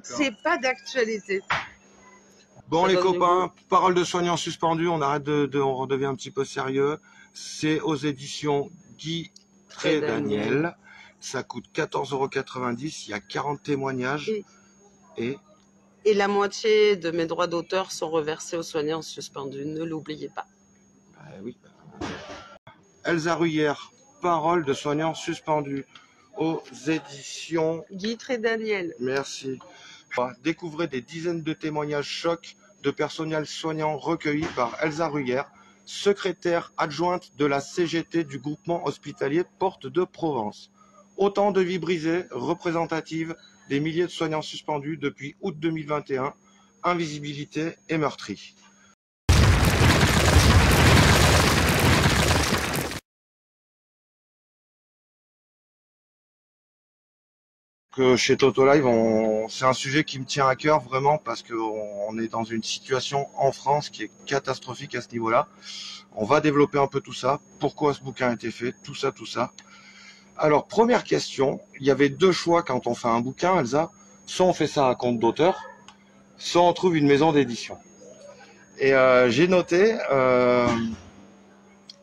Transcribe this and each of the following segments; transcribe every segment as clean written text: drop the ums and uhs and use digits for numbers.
C'est pas d'actualité. Bon les copains, parole de soignants suspendus, on arrête on redevient un petit peu sérieux. C'est aux éditions Guy Daniel. Ça coûte 14,90 €. Il y a 40 témoignages. Et la moitié de mes droits d'auteur sont reversés aux soignants suspendus, ne l'oubliez pas. Oui. Elsa Ruyère, parole de soignants suspendus, aux éditions Guy Daniel. Merci. Découvrez des dizaines de témoignages chocs de personnel soignant recueillis par Elsa Ruyère, secrétaire adjointe de la CGT du groupement hospitalier Porte de Provence. Autant de vies brisées, représentatives des milliers de soignants suspendus depuis août 2021, invisibilité et meurtris. Chez Toto Live, c'est un sujet qui me tient à cœur vraiment parce qu'on est dans une situation en France qui est catastrophique à ce niveau-là. On va développer un peu tout ça, pourquoi ce bouquin a été fait, tout ça. Alors, première question, il y avait deux choix quand on fait un bouquin, Elsa. Soit on fait ça à compte d'auteur, soit on trouve une maison d'édition. Et j'ai noté,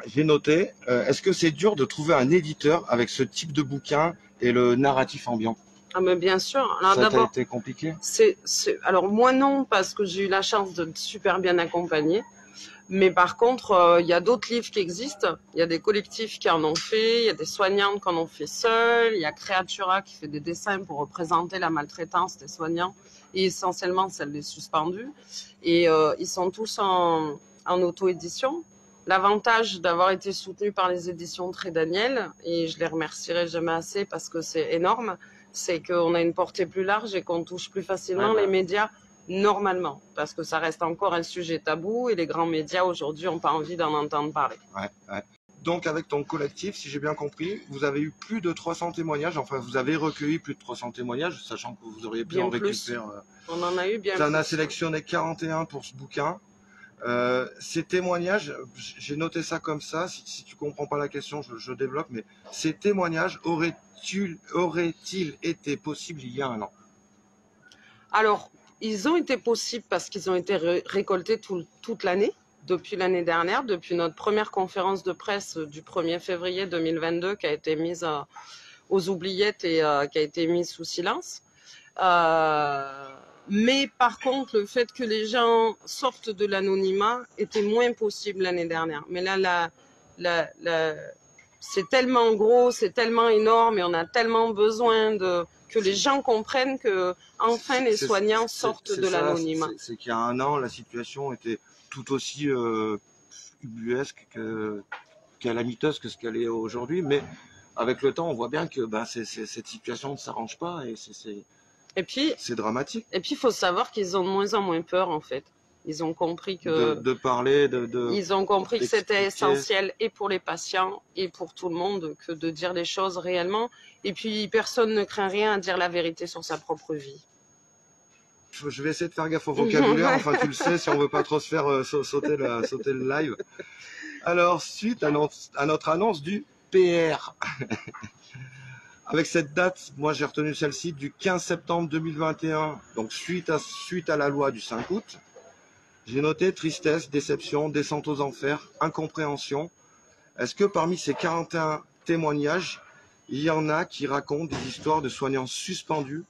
est-ce que c'est dur de trouver un éditeur avec ce type de bouquin et le narratif ambiant? Ah mais bien sûr. Alors, ça a été compliqué? Alors moi non, parce que j'ai eu la chance de super bien accompagner. Mais par contre, il y a d'autres livres qui existent. Il y a des collectifs qui en ont fait, il y a des soignantes qui en ont fait seules, il y a Creatura qui fait des dessins pour représenter la maltraitance des soignants et essentiellement celle des suspendus. Et ils sont tous en auto-édition. L'avantage d'avoir été soutenu par les éditions Daniel, et je les remercierai jamais assez parce que c'est énorme, c'est qu'on a une portée plus large et qu'on touche plus facilement les médias normalement, parce que ça reste encore un sujet tabou et les grands médias aujourd'hui n'ont pas envie d'en entendre parler. Donc avec ton collectif, si j'ai bien compris, vous avez eu plus de 300 témoignages, enfin vous avez recueilli plus de 300 témoignages, sachant que vous auriez pu en récupérer. On en a eu bien plus. Tu en as sélectionné 41 pour ce bouquin. Ces témoignages, j'ai noté ça comme ça, si tu comprends pas la question, je développe, mais ces témoignages auraient-ils été possibles il y a un an? Alors, ils ont été possibles parce qu'ils ont été récoltés toute l'année, depuis l'année dernière, depuis notre première conférence de presse du 1er février 2022 qui a été mise aux oubliettes et qui a été mise sous silence. Mais par contre, le fait que les gens sortent de l'anonymat était moins possible l'année dernière. Mais là, c'est tellement gros, c'est tellement énorme et on a tellement besoin que les gens comprennent que enfin les soignants sortent de l'anonymat. C'est qu'il y a un an, la situation était tout aussi ubuesque calamiteuse que ce qu'elle est aujourd'hui, mais avec le temps, on voit bien que cette situation ne s'arrange pas et c'est dramatique. Et puis, il faut savoir qu'ils ont de moins en moins peur, en fait. Ils ont compris que... De parler, Ils ont compris que c'était essentiel et pour les patients et pour tout le monde que de dire les choses réellement. Et puis, personne ne craint rien à dire la vérité sur sa propre vie. Je vais essayer de faire gaffe au vocabulaire. Enfin, tu le sais, si on veut pas trop se faire sauter le live. Alors, suite à notre annonce du PR. Avec cette date, moi j'ai retenu celle-ci, du 15 septembre 2021, donc suite à la loi du 5 août. J'ai noté tristesse, déception, descente aux enfers, incompréhension. Est-ce que parmi ces 41 témoignages, il y en a qui racontent des histoires de soignants suspendus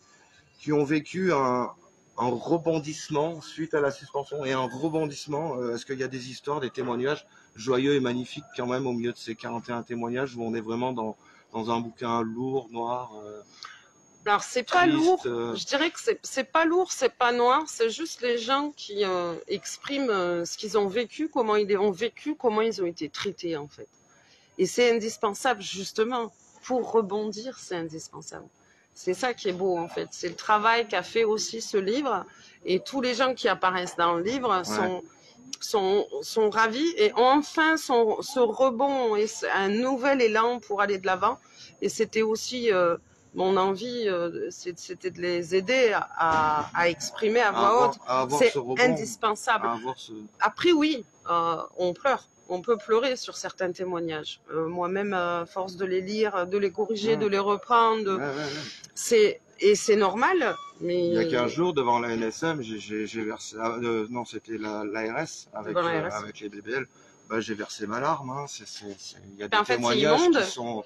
qui ont vécu un rebondissement suite à la suspension et un rebondissement? Est-ce qu'il y a des histoires, des témoignages joyeux et magnifiques quand même au milieu de ces 41 témoignages où on est vraiment dans un bouquin lourd, noir? Alors c'est pas lourd, je dirais que c'est pas lourd, c'est pas noir, c'est juste les gens qui expriment ce qu'ils ont vécu, comment ils ont vécu, comment ils ont été traités en fait. Et c'est indispensable justement, pour rebondir, c'est indispensable. C'est ça qui est beau en fait, c'est le travail qu'a fait aussi ce livre et tous les gens qui apparaissent dans le livre sont ravis et ont enfin ce rebond et un nouvel élan pour aller de l'avant. Et c'était aussi mon envie, c'était de les aider à exprimer à voix haute. C'est indispensable. Après oui, on pleure. On peut pleurer sur certains témoignages. Moi-même, à force de les lire, de les corriger, de les reprendre, Et c'est normal, mais... Il y a 15 jours, devant la NSM, j'ai versé... non, c'était l'ARS avec les BBL. Bah, j'ai versé ma larme. Hein. Il y a des témoignages qui sont...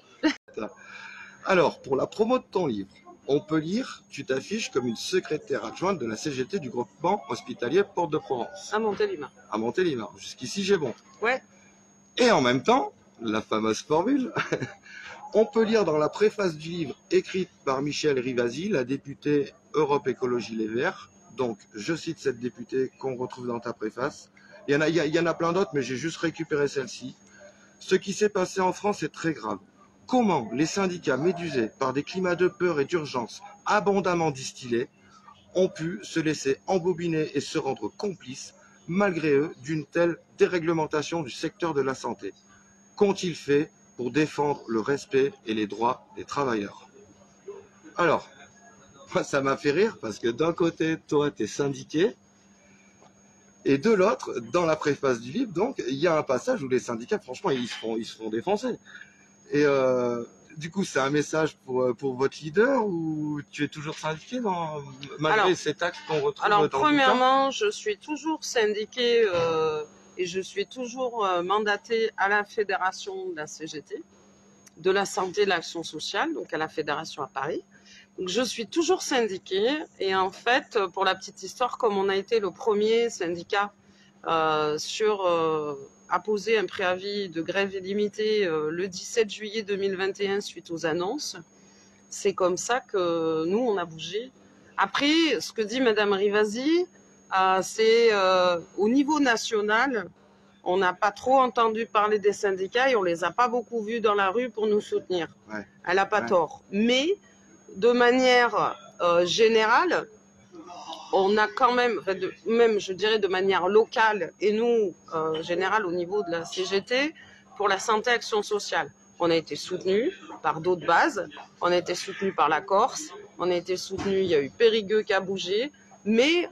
Alors, pour la promo de ton livre, on peut lire « Tu t'affiches comme une secrétaire adjointe de la CGT du groupement hospitalier Porte-de-Provence. » À Montélimar. À Montélimar. Jusqu'ici, j'ai bon. Ouais. Et en même temps, la fameuse formule, on peut lire dans la préface du livre écrite par Michèle Rivasi, la députée Europe Écologie Les Verts. Donc, je cite cette députée qu'on retrouve dans ta préface. Il y en a plein d'autres, mais j'ai juste récupéré celle-ci. Ce qui s'est passé en France est très grave. Comment les syndicats médusés par des climats de peur et d'urgence abondamment distillés ont pu se laisser embobiner et se rendre complices, malgré eux, d'une telle déréglementation du secteur de la santé? Qu'ont-ils fait pour défendre le respect et les droits des travailleurs? Alors, moi, ça m'a fait rire parce que d'un côté, toi, tu es syndiqué, et de l'autre, dans la préface du livre, donc, il y a un passage où les syndicats, franchement, ils se font défoncer. Et du coup, c'est un message pour votre leader ou tu es toujours syndiqué malgré ces taxes qu'on retrouve dans le temps? Alors, premièrement, je suis toujours syndiqué et je suis toujours mandatée à la fédération de la CGT, de la santé et de l'action sociale, donc à la fédération à Paris. Donc, je suis toujours syndiquée et en fait, pour la petite histoire, comme on a été le premier syndicat à poser un préavis de grève illimitée le 17 juillet 2021 suite aux annonces, c'est comme ça que nous, on a bougé. Après, ce que dit Madame Rivasi, c'est au niveau national, on n'a pas trop entendu parler des syndicats et on les a pas beaucoup vus dans la rue pour nous soutenir. Ouais. Elle n'a pas tort. Mais de manière générale, on a quand même, même je dirais de manière locale et nous, général au niveau de la CGT, pour la santé action sociale, on a été soutenu par d'autres bases, on a été soutenu par la Corse, on a été soutenu, il y a eu Périgueux qui a bougé, mais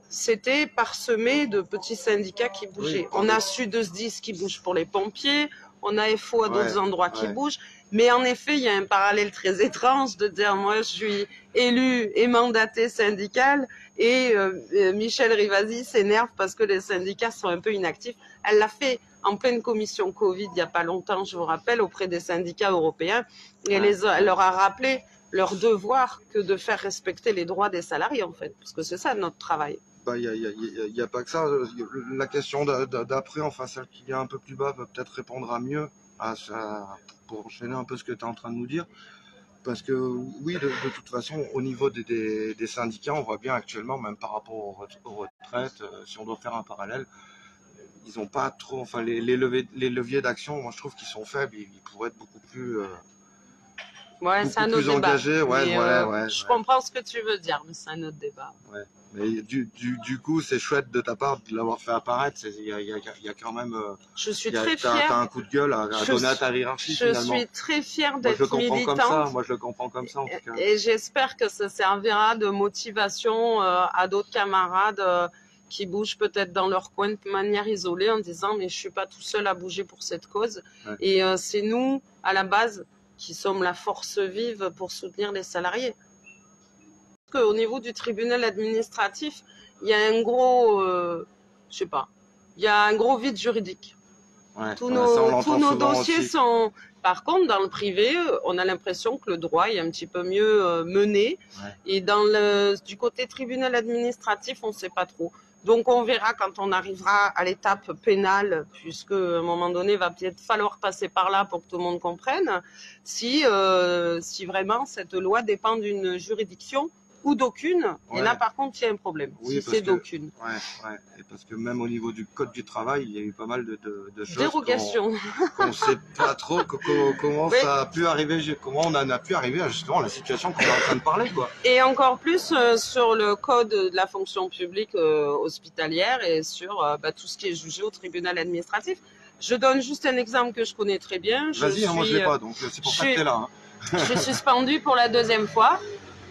c'était parsemé de petits syndicats qui bougeaient. Oui, on a Sud-10 qui bouge pour les pompiers, on a FO à d'autres endroits qui bougent. Mais en effet, il y a un parallèle très étrange de dire moi je suis élu et mandaté syndical et Michèle Rivasi s'énerve parce que les syndicats sont un peu inactifs. Elle l'a fait en pleine commission Covid il n'y a pas longtemps, je vous rappelle, auprès des syndicats européens. Et elle leur a rappelé leur devoir que de faire respecter les droits des salariés en fait, parce que c'est ça notre travail. Il n'y a pas que ça. La question d'après, enfin celle qui vient un peu plus bas, peut-être répondra mieux à ça, pour enchaîner un peu ce que tu es en train de nous dire. Parce que oui, de toute façon, au niveau des syndicats, on voit bien actuellement, même par rapport aux retraites, si on doit faire un parallèle, ils n'ont pas trop, enfin les leviers d'action, moi je trouve qu'ils sont faibles, ils pourraient être beaucoup plus... c'est un autre débat. Je comprends ce que tu veux dire, mais c'est un autre débat. Ouais. Mais du coup, c'est chouette de ta part de l'avoir fait apparaître. Il y a quand même. Je suis très fière. T'as un coup de gueule à donner à ta hiérarchie. Je suis très fière d'être militante. Moi, je le comprends comme ça, en tout cas. Et j'espère que ça servira de motivation à d'autres camarades qui bougent peut-être dans leur coin de manière isolée en disant mais je suis pas tout seul à bouger pour cette cause. Ouais. Et c'est nous, à la base, qui sommes la force vive pour soutenir les salariés. Au niveau du tribunal administratif, il y a un gros, je sais pas, il y a un gros vide juridique. Ouais, tous nos dossiers aussi sont... Par contre, dans le privé, on a l'impression que le droit est un petit peu mieux mené. Ouais. Et du côté tribunal administratif, on ne sait pas trop. Donc, on verra quand on arrivera à l'étape pénale, puisque à un moment donné, il va peut-être falloir passer par là pour que tout le monde comprenne, si vraiment cette loi dépend d'une juridiction ou d'aucune. Ouais. Et là, par contre, il y a un problème, si c'est d'aucune. Ouais. Et parce que même au niveau du code du travail, il y a eu pas mal de choses. Dérogations. On ne sait pas trop comment ça a pu arriver, comment on en a pu arriver à justement la situation qu'on est en train de parler, quoi. Et encore plus sur le code de la fonction publique hospitalière et sur tout ce qui est jugé au tribunal administratif. Je donne juste un exemple que je connais très bien. Vas-y, moi je ne l'ai pas, donc c'est pour ça que tu es là. Hein. Je suis suspendue pour la 2e fois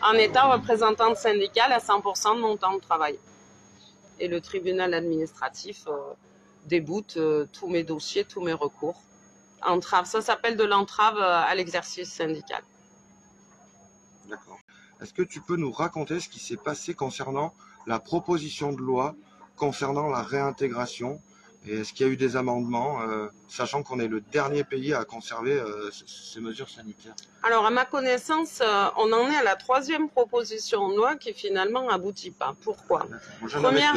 en étant représentante syndicale à 100% de mon temps de travail. Et le tribunal administratif déboute tous mes dossiers, tous mes recours. Entrave, ça s'appelle de l'entrave à l'exercice syndical. D'accord. Est-ce que tu peux nous raconter ce qui s'est passé concernant la proposition de loi concernant la réintégration? Et est-ce qu'il y a eu des amendements, sachant qu'on est le dernier pays à conserver ces mesures sanitaires? Alors, à ma connaissance, on en est à la 3e proposition de loi qui finalement n'aboutit pas. Pourquoi? Première,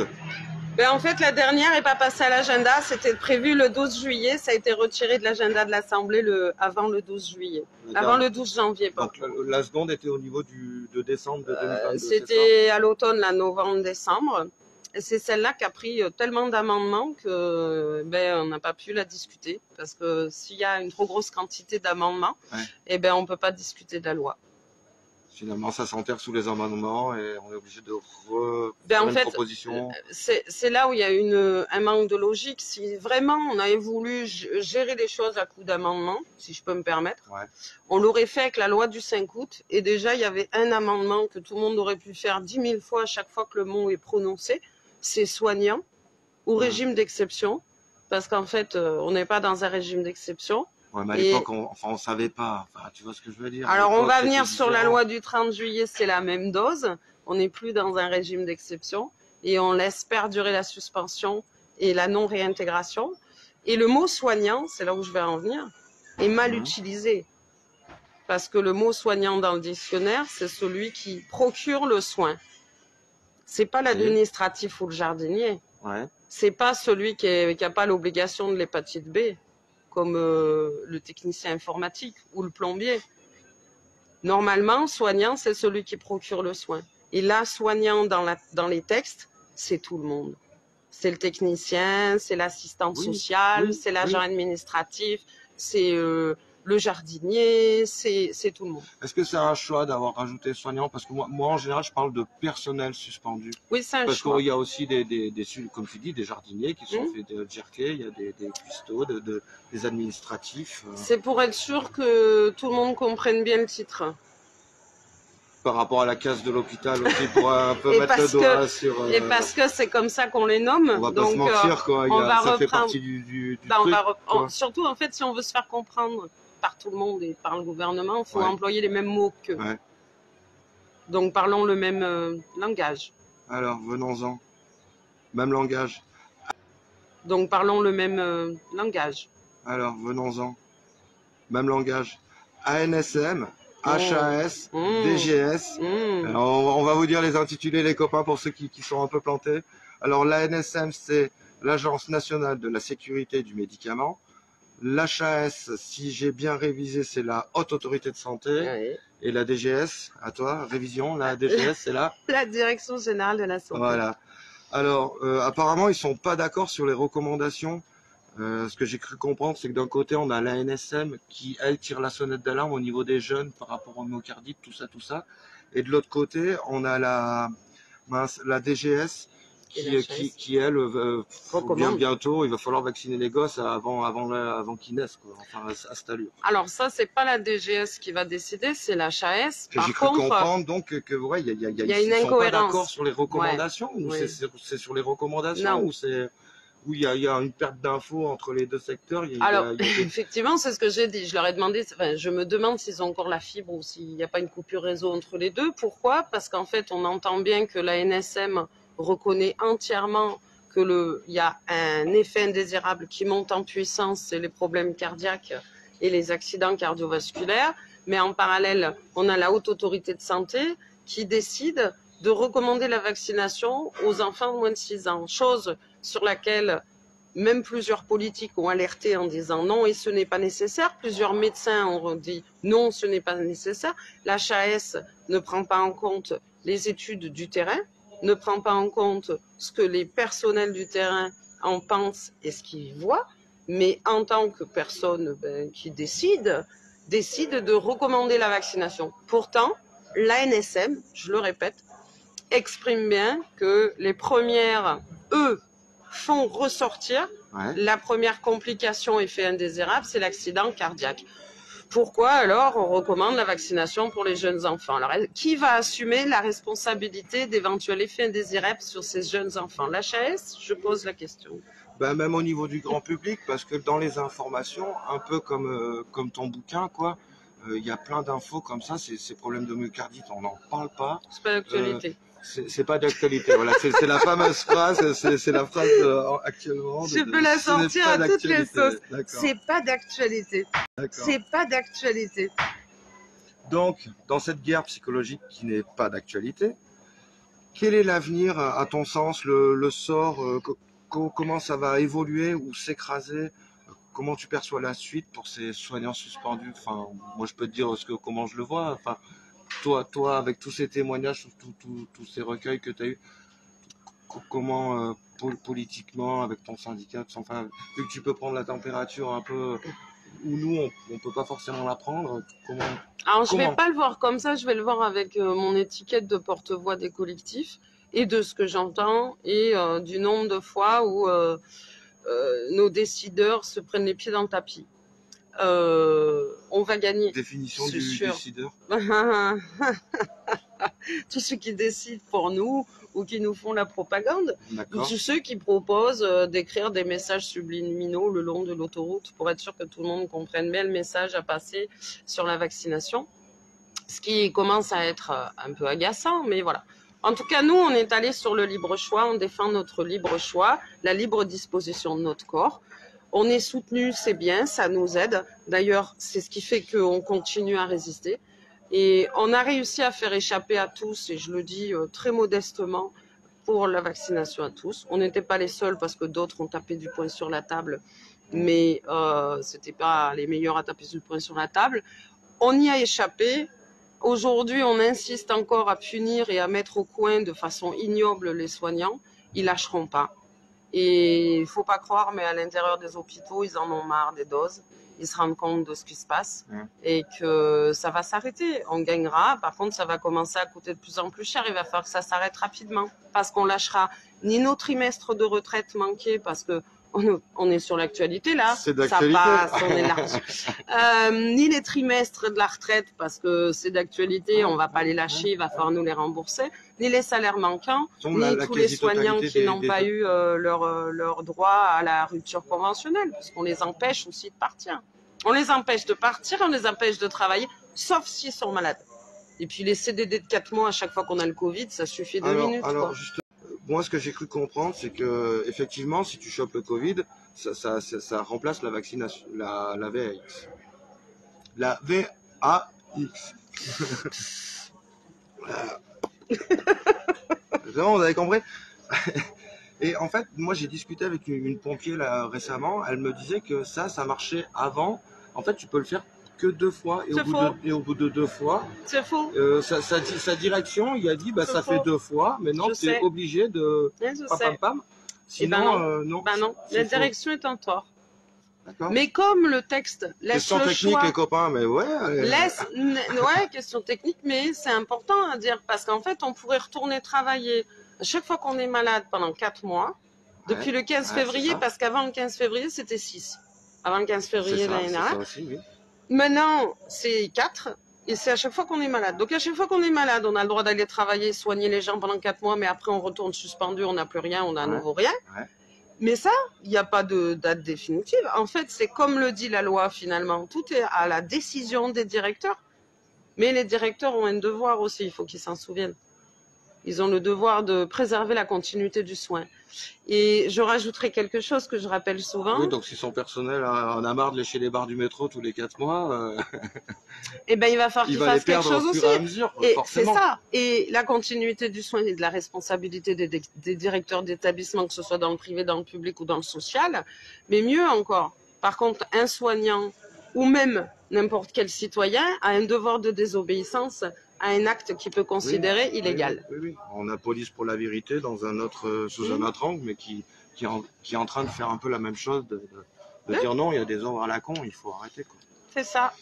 en fait, la dernière n'est pas passée à l'agenda. C'était prévu le 12 juillet. Ça a été retiré de l'agenda de l'Assemblée avant le 12 juillet. Avant le 12 janvier. Donc, la seconde était au niveau de décembre de 2022. C'était à l'automne, novembre-décembre. Et c'est celle-là qui a pris tellement d'amendements que on n'a pas pu la discuter. Parce que s'il y a une trop grosse quantité d'amendements, on ne peut pas discuter de la loi. Finalement, ça s'enterre sous les amendements et on est obligé de refaire une proposition. C'est là où il y a un manque de logique. Si vraiment on avait voulu gérer les choses à coup d'amendement, si je peux me permettre, on l'aurait fait avec la loi du 5 août. Et déjà, il y avait un amendement que tout le monde aurait pu faire 10 000 fois à chaque fois que le mot est prononcé. C'est soignant ou régime d'exception. Parce qu'en fait, on n'est pas dans un régime d'exception. Ouais, mais à l'époque, on savait pas. Enfin, tu vois ce que je veux dire. Alors, on va venir sur la loi du 30 juillet, c'est la même dose. On n'est plus dans un régime d'exception et on laisse perdurer la suspension et la non-réintégration. Et le mot soignant, c'est là où je vais en venir, est mal utilisé. Parce que le mot soignant dans le dictionnaire, c'est celui qui procure le soin. C'est pas l'administratif ou le jardinier. C'est pas celui qui n'a pas l'obligation de l'hépatite B, comme le technicien informatique ou le plombier. Normalement, soignant, c'est celui qui procure le soin. Et là, soignant dans les textes, c'est tout le monde. C'est le technicien, c'est l'assistante sociale, c'est l'agent administratif, c'est le jardinier, c'est tout le monde. Est-ce que c'est un choix d'avoir rajouté soignant? Parce que moi, en général, je parle de personnel suspendu. Oui, c'est un choix. Parce qu'il y a aussi comme tu dis, des jardiniers qui sont fait jerker, il y a des cuistots, des administratifs. C'est pour être sûr que tout le monde comprenne bien le titre. Par rapport à la case de l'hôpital aussi, pour un peu mettre le doigt sur... Et parce que c'est comme ça qu'on les nomme. On va pas se mentir, quoi. Ça fait partie du truc. Surtout, en fait, si on veut se faire comprendre par tout le monde et par le gouvernement, il faut employer les mêmes mots qu'eux. Donc, parlons le même langage. Alors, venons-en. Même langage. Donc, parlons le même langage. Alors, venons-en. Même langage. ANSM, HAS, DGS. Alors, on va vous dire les intitulés, les copains, pour ceux qui sont un peu plantés. Alors, l'ANSM, c'est l'Agence nationale de la sécurité du médicament. L'HAS, si j'ai bien révisé, c'est la Haute Autorité de Santé. Et la DGS, à toi, révision, la DGS, c'est là la Direction Générale de la Santé. Voilà. Alors, apparemment, ils sont pas d'accord sur les recommandations. Ce que j'ai cru comprendre, c'est que d'un côté, on a l'ANSM qui, elle, tire la sonnette d'alarme au niveau des jeunes par rapport au myocardite, tout ça. Et de l'autre côté, on a la DGS qui elle, bientôt, il va falloir vacciner les gosses avant qu'ils naissent, quoi. Enfin, à cette allure. Alors ça, c'est pas la DGS qui va décider, c'est la HAS. J'ai cru comprendre donc que il y a une incohérence. Ils sont pas d'accord sur les recommandations, ou c'est sur les recommandations, ou c'est... Où il y a une perte d'infos entre les deux secteurs. Effectivement, c'est ce que j'ai dit. Je leur ai demandé, je me demande s'ils ont encore la fibre ou s'il n'y a pas une coupure réseau entre les deux. Pourquoi? Parce qu'en fait, on entend bien que la NSM reconnaît entièrement qu'il y a un effet indésirable qui monte en puissance, c'est les problèmes cardiaques et les accidents cardiovasculaires. Mais en parallèle, on a la Haute Autorité de Santé qui décide de recommander la vaccination aux enfants de moins de 6 ans, chose sur laquelle même plusieurs politiques ont alerté en disant non et ce n'est pas nécessaire. Plusieurs médecins ont dit non, ce n'est pas nécessaire. L'HAS ne prend pas en compte les études du terrain, ne prend pas en compte ce que les personnels du terrain en pensent et ce qu'ils voient, mais en tant que personne qui décide de recommander la vaccination. Pourtant, l'ANSM, je le répète, exprime bien que les premières, font ressortir la première complication effet indésirable, c'est l'accident cardiaque. Pourquoi alors on recommande la vaccination pour les jeunes enfants? Alors, qui va assumer la responsabilité d'éventuels effets indésirables sur ces jeunes enfants? L'HAS? Je pose la question. Même au niveau du grand public, parce que dans les informations, un peu comme ton bouquin, quoi, Il y a plein d'infos comme ça, ces problèmes de myocardite, on n'en parle pas. C'est pas d'actualité. C'est pas d'actualité, voilà, c'est la fameuse phrase, c'est la phrase actuellement. Je peux la sortir à toutes les sauces. C'est pas d'actualité. C'est pas d'actualité. Donc, dans cette guerre psychologique qui n'est pas d'actualité, quel est l'avenir, à ton sens, le sort, comment ça va évoluer ou s'écraser? Comment tu perçois la suite pour ces soignants suspendus? Enfin, moi, je peux te dire comment je le vois. Enfin, toi, avec tous ces témoignages, tous ces recueils que tu as eus, comment, politiquement, avec ton syndicat, enfin, vu que tu peux prendre la température un peu, où nous, on ne peut pas forcément la prendre, Alors, je ne vais pas le voir comme ça, je vais le voir avec mon étiquette de porte-voix des collectifs et de ce que j'entends et du nombre de fois où nos décideurs se prennent les pieds dans le tapis. On va gagner. Définition du décideur. Tous ceux qui décident pour nous ou qui nous font la propagande, ou tous ceux qui proposent d'écrire des messages subliminaux le long de l'autoroute pour être sûr que tout le monde comprenne bien le message à passer sur la vaccination, ce qui commence à être un peu agaçant, mais voilà. En tout cas, nous, on est allé sur le libre choix, on défend notre libre choix, la libre disposition de notre corps. On est soutenu, c'est bien, ça nous aide. D'ailleurs, c'est ce qui fait qu'on continue à résister. Et on a réussi à faire échapper à tous, et je le dis très modestement, pour la vaccination à tous. On n'était pas les seuls parce que d'autres ont tapé du poing sur la table, mais ce n'était pas les meilleurs à taper du poing sur la table. On y a échappé. Aujourd'hui, on insiste encore à punir et à mettre au coin de façon ignoble les soignants. Ils lâcheront pas. Et il ne faut pas croire, mais à l'intérieur des hôpitaux, ils en ont marre des doses. Ils se rendent compte de ce qui se passe et que ça va s'arrêter. On gagnera. Par contre, ça va commencer à coûter de plus en plus cher. Il va falloir que ça s'arrête rapidement parce qu'on lâchera ni nos trimestres de retraite manqués parce que on est sur l'actualité là, ça passe, on est large. Ni les trimestres de la retraite parce que c'est d'actualité, on ne va pas les lâcher, il va falloir nous les rembourser, ni les salaires manquants, ni tous les soignants qui n'ont pas eu leur droit à la rupture conventionnelle, puisqu'on les empêche aussi de partir. On les empêche de partir, on les empêche de travailler, sauf s'ils sont malades. Et puis les CDD de 4 mois à chaque fois qu'on a le Covid, ça suffit 2 minutes. Alors moi, ce que j'ai cru comprendre, c'est que effectivement, si tu chopes le Covid, ça remplace la vaccination, la VAX. La VAX. Non, vous avez compris? Et en fait, moi, j'ai discuté avec une pompier là, récemment. Elle me disait que ça marchait avant. En fait, tu peux le faire que 2 fois et au bout de 2 fois, c'est faux. Sa direction, il a dit bah ça fait 2 fois, mais non, tu es obligé de pam. Sinon, non. Bah non, la direction est en tort. Mais comme le texte laisse question le technique, choix, les copains, mais ouais. Question technique, mais c'est important à dire parce qu'en fait, on pourrait retourner travailler à chaque fois qu'on est malade pendant 4 mois, depuis le 15 février, parce qu'avant le 15 février, c'était 6. Avant le 15 février l'année dernière. Maintenant, c'est 4. Et c'est à chaque fois qu'on est malade. Donc à chaque fois qu'on est malade, on a le droit d'aller travailler, soigner les gens pendant 4 mois, mais après on retourne suspendu, on n'a plus rien, on n'a à nouveau rien. Mais ça, il n'y a pas de date définitive. En fait, c'est comme le dit la loi finalement. Tout est à la décision des directeurs. Mais les directeurs ont un devoir aussi, il faut qu'ils s'en souviennent. Ils ont le devoir de préserver la continuité du soin. Et je rajouterai quelque chose que je rappelle souvent. Oui, donc si son personnel en a marre de lécher les barres du métro tous les 4 mois, eh ben, il va falloir qu'il fasse quelque chose aussi. Et c'est ça. Et la continuité du soin et de la responsabilité des directeurs d'établissement, que ce soit dans le privé, dans le public ou dans le social. Mais mieux encore, par contre, un soignant ou même n'importe quel citoyen a un devoir de désobéissance à un acte qu'il peut considérer illégal. Oui. On a Police pour la vérité dans un autre, sous un autre angle, mais qui est en train de faire un peu la même chose, de dire non, il y a des ordres à la con, il faut arrêter. C'est ça.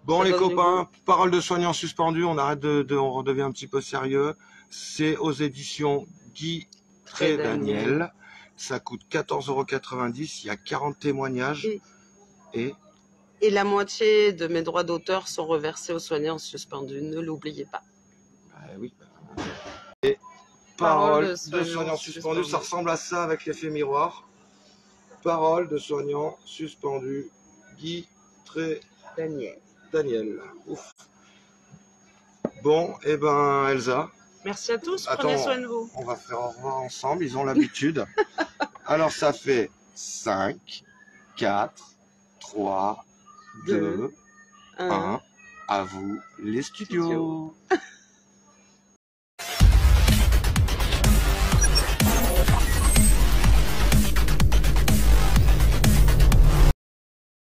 Bon, les copains, parole de soignants suspendus, on arrête on redevient un petit peu sérieux. C'est aux éditions Guy Daniel. Ça coûte 14,90 €. Il y a 40 témoignages. Et la moitié de mes droits d'auteur sont reversés aux soignants suspendus. Ne l'oubliez pas. Oui. Et parole de soignants suspendus, ça ressemble à ça avec l'effet miroir. Parole de soignants suspendus, Guy Daniel. Daniel. Ouf. Bon, et ben Elsa. Merci à tous, prenez soin de vous. On va faire au revoir ensemble, ils ont l'habitude. Alors ça fait 5, 4, 3, 2, 1. À vous les studios.